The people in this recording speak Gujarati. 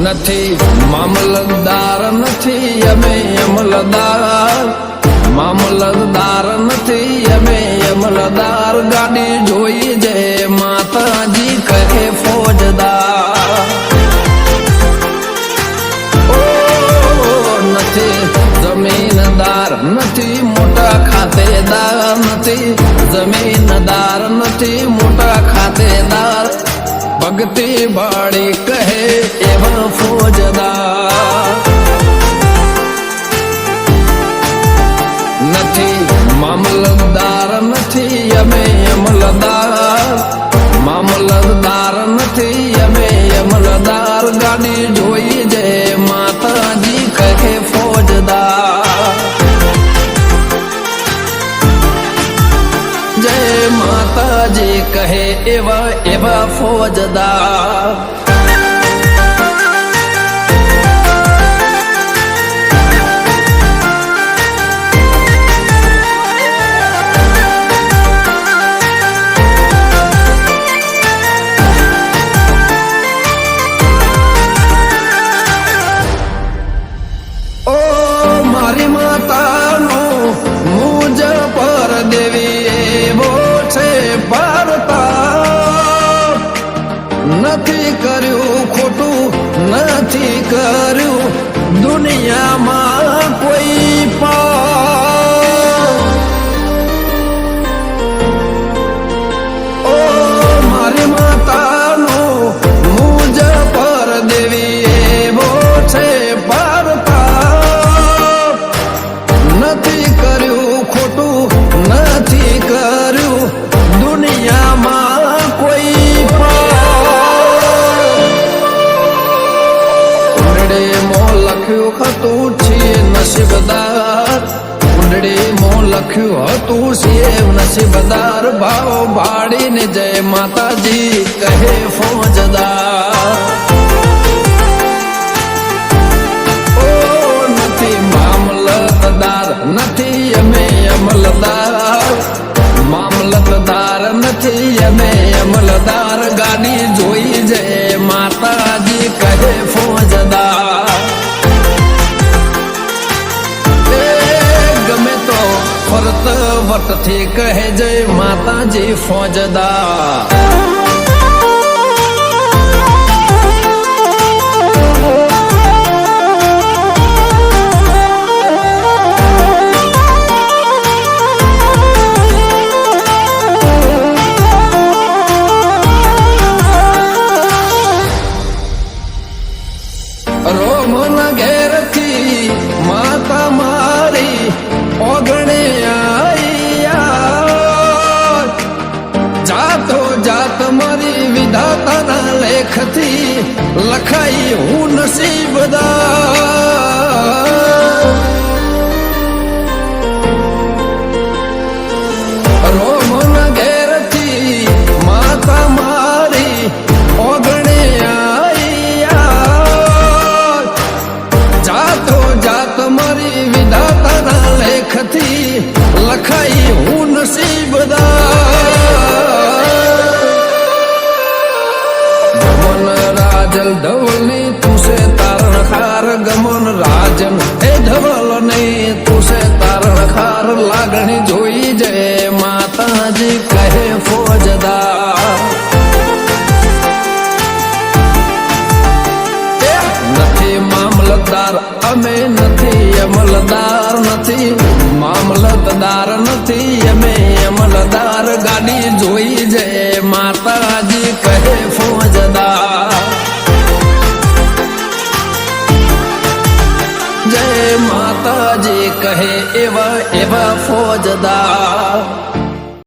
નથી મામલતદાર નથી અમે અમલદાર મામલતદાર નથી અમે અમલદાર ગાડી જોઈ જે માતાજી કહે ફોજદાર નથી જમીનદાર નથી મોટા ખાતેદાર નથી જમીનદાર નથી મોટા ખાતેદાર ભક્તિ બાળી કહે એવા ફોજદાર નથી મામલતદાર નથી અમે અમલદાર મામલતદાર નથી અમે અમલદાર ગાડી જોઈ જે માતાજી કહે ફોજદાર જય માતાજી કહે એવા એવા ફોજદાર મારી માતાનો મુજ પર દેવી એવો છે ભારતા નથી કર્યું ખોટું નથી કર્યું દુનિયામાં કોઈ મારી માતાનો મુજ પર દેવી એવો છે નથી કર્યું ખોટું નથી કર્યું દુનિયામાં કોઈ કુંડળીમાં લખ્યું હતું છે નસીબદાર કુંડળીમાં લખ્યું હતું છે નસીબદાર ભાવ ભાડીને જય માતાજી કહે ફોજદાર નથી અમે અમલદાર મામલતદાર નથી અમે અમલદાર ગાડી જોઈ જે માતાજી કહે ફોજદાર ગમે તો ફરત વટથી કહે જય માતાજી ફોજદાર રોમના ઘેરથી માતા મારી ઓગણે આયા જાતો જાત મારી વિધાતાના લેખથી લખાઈ હું નસીબદાર રોમના ઘેરથી માતા મારી ઓગણે મારી વિધાતાના લેખથી લખાઈ હું નસીબદાર ગમન રાજલ ધવલની તું છે તારણ ખાર ગમન રાજન એ ધવલ નહીં તું છે તારણ ખાર લાગણી જોઈ જે માતાજી કહે ફોજદાર નથી મામલતદાર અમે નથી અમલદાર નથી મામલતદાર નથી અમે